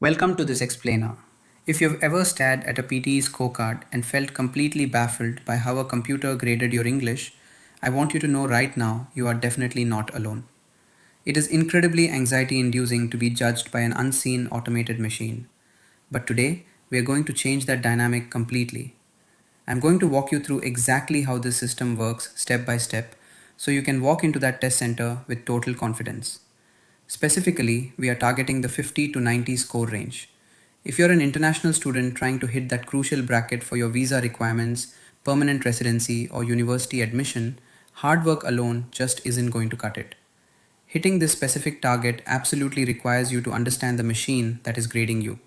Welcome to this explainer. If you've ever stared at a PTE scorecard and felt completely baffled by how a computer graded your English, I want you to know right now you are definitely not alone. It is incredibly anxiety inducing to be judged by an unseen automated machine. But today, we are going to change that dynamic completely. I'm going to walk you through exactly how this system works step by step so you can walk into that test center with total confidence. Specifically, we are targeting the 50 to 90 score range. If you're an international student trying to hit that crucial bracket for your visa requirements, permanent residency, or university admission, hard work alone just isn't going to cut it. Hitting this specific target absolutely requires you to understand the machine that is grading you.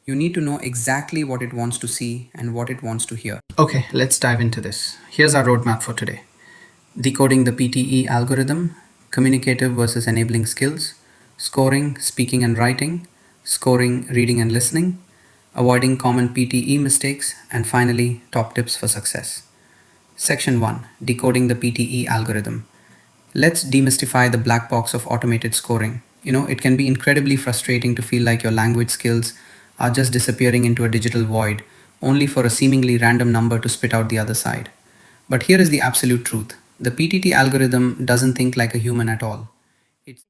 You need to know exactly what it wants to see and what it wants to hear. Okay, let's dive into this. Here's our roadmap for today: decoding the PTE algorithm, communicative versus enabling skills, scoring speaking and writing, scoring reading and listening, avoiding common PTE mistakes, and finally, top tips for success. Section 1: decoding the PTE algorithm. Let's demystify the black box of automated scoring. It can be incredibly frustrating to feel like your language skills are just disappearing into a digital void, only for a seemingly random number to spit out the other side. But here is the absolute truth: the PTT algorithm doesn't think like a human at all.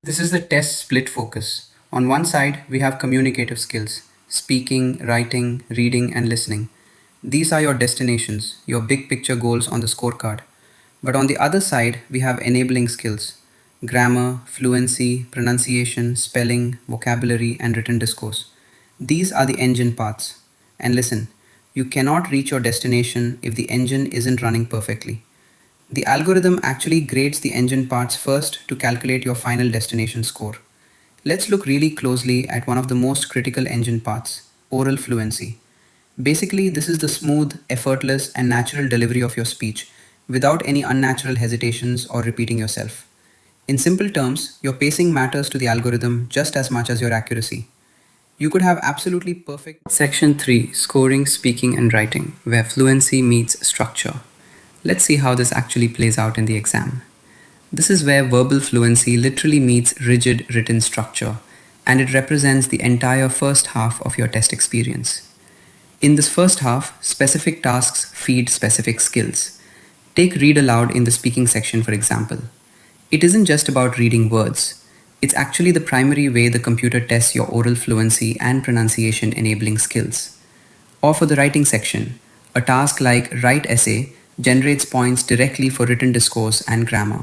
This is the test split focus. On one side, we have communicative skills: speaking, writing, reading, and listening. These are your destinations, your big picture goals on the scorecard. But on the other side, we have enabling skills: grammar, fluency, pronunciation, spelling, vocabulary, and written discourse. These are the engine parts. And listen, you cannot reach your destination if the engine isn't running perfectly. The algorithm actually grades the engine parts first to calculate your final destination score. Let's look really closely at one of the most critical engine parts: oral fluency. Basically, this is the smooth, effortless, and natural delivery of your speech without any unnatural hesitations or repeating yourself. In simple terms, your pacing matters to the algorithm just as much as your accuracy. You could have absolutely perfect. Section 3: scoring, speaking, and writing, where fluency meets structure. Let's see how this actually plays out in the exam. This is where verbal fluency literally meets rigid written structure, and it represents the entire first half of your test experience. In this first half, specific tasks feed specific skills. Take read aloud in the speaking section, for example. It isn't just about reading words. It's actually the primary way the computer tests your oral fluency and pronunciation enabling skills. Or for the writing section, a task like write essay generates points directly for written discourse and grammar.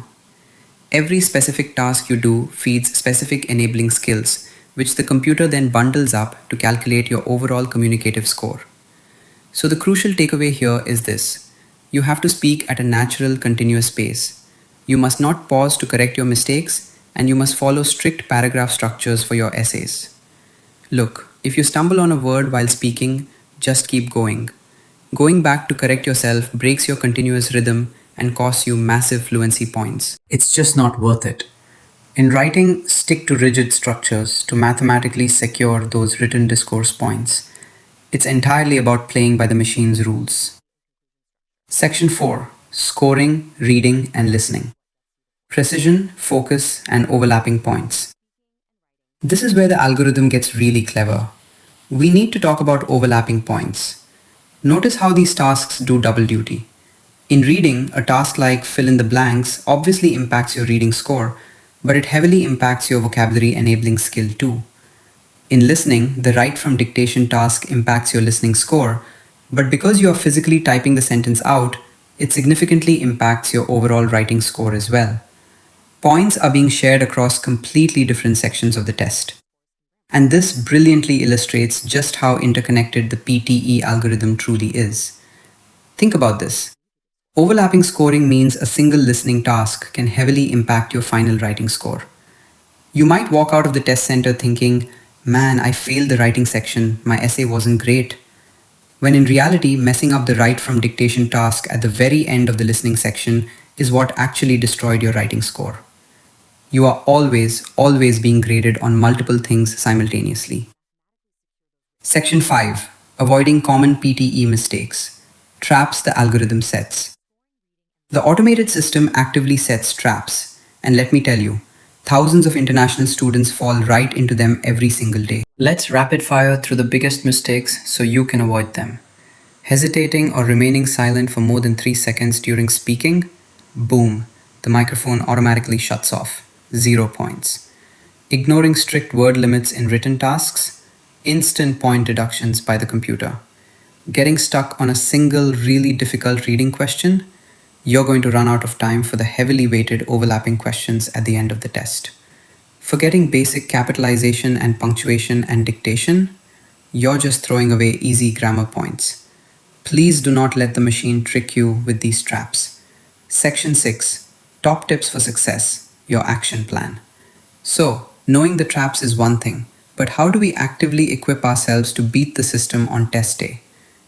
Every specific task you do feeds specific enabling skills, which the computer then bundles up to calculate your overall communicative score. So the crucial takeaway here is this: you have to speak at a natural, continuous pace. You must not pause to correct your mistakes, and you must follow strict paragraph structures for your essays. Look, if you stumble on a word while speaking, just keep going. Going back to correct yourself breaks your continuous rhythm and costs you massive fluency points. It's just not worth it. In writing, stick to rigid structures to mathematically secure those written discourse points. It's entirely about playing by the machine's rules. Section 4: scoring, reading, and listening. Precision, focus, and overlapping points. This is where the algorithm gets really clever. We need to talk about overlapping points. Notice how these tasks do double duty. In reading, a task like fill in the blanks obviously impacts your reading score, but it heavily impacts your vocabulary enabling skill too. In listening, the write from dictation task impacts your listening score, but because you are physically typing the sentence out, it significantly impacts your overall writing score as well. Points are being shared across completely different sections of the test. And this brilliantly illustrates just how interconnected the PTE algorithm truly is. Think about this. Overlapping scoring means a single listening task can heavily impact your final writing score. You might walk out of the test center thinking, man, I failed the writing section, my essay wasn't great. When in reality, messing up the write from dictation task at the very end of the listening section is what actually destroyed your writing score. You are always being graded on multiple things simultaneously. Section 5: avoiding common PTE mistakes. Traps the algorithm sets. The automated system actively sets traps, and let me tell you, Thousands of international students fall right into them every single day. Let's rapid fire through the biggest mistakes so you can avoid them. Hesitating or remaining silent for more than 3 seconds during speaking, boom, the microphone automatically shuts off. 0 points. Ignoring strict word limits in written tasks, instant point deductions by the computer. Getting stuck on a single really difficult reading question, you're going to run out of time for the heavily weighted overlapping questions at the end of the test. Forgetting basic capitalization and punctuation and dictation, you're just throwing away easy grammar points. Please do not let the machine trick you with these traps. Section 6, Top Tips for Success, your action plan. So, knowing the traps is one thing, but how do we actively equip ourselves to beat the system on test day?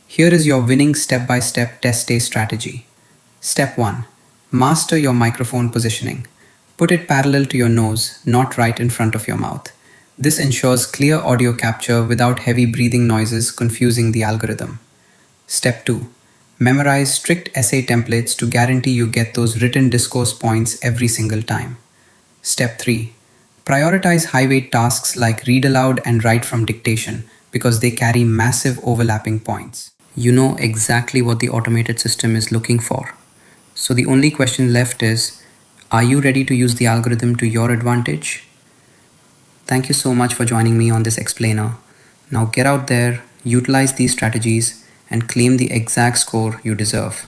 Here is your winning step by step test day strategy. Step 1, Master your microphone positioning. Put it parallel to your nose, not right in front of your mouth. This ensures clear audio capture without heavy breathing noises confusing the algorithm. Step 2, Memorize strict essay templates to guarantee you get those written discourse points every single time. Step 3, Prioritize high weight tasks like read aloud and write from dictation because they carry massive overlapping points. You know exactly what the automated system is looking for. So the only question left is, are you ready to use the algorithm to your advantage? Thank you so much for joining me on this explainer. Now get out there, utilize these strategies, and claim the exact score you deserve.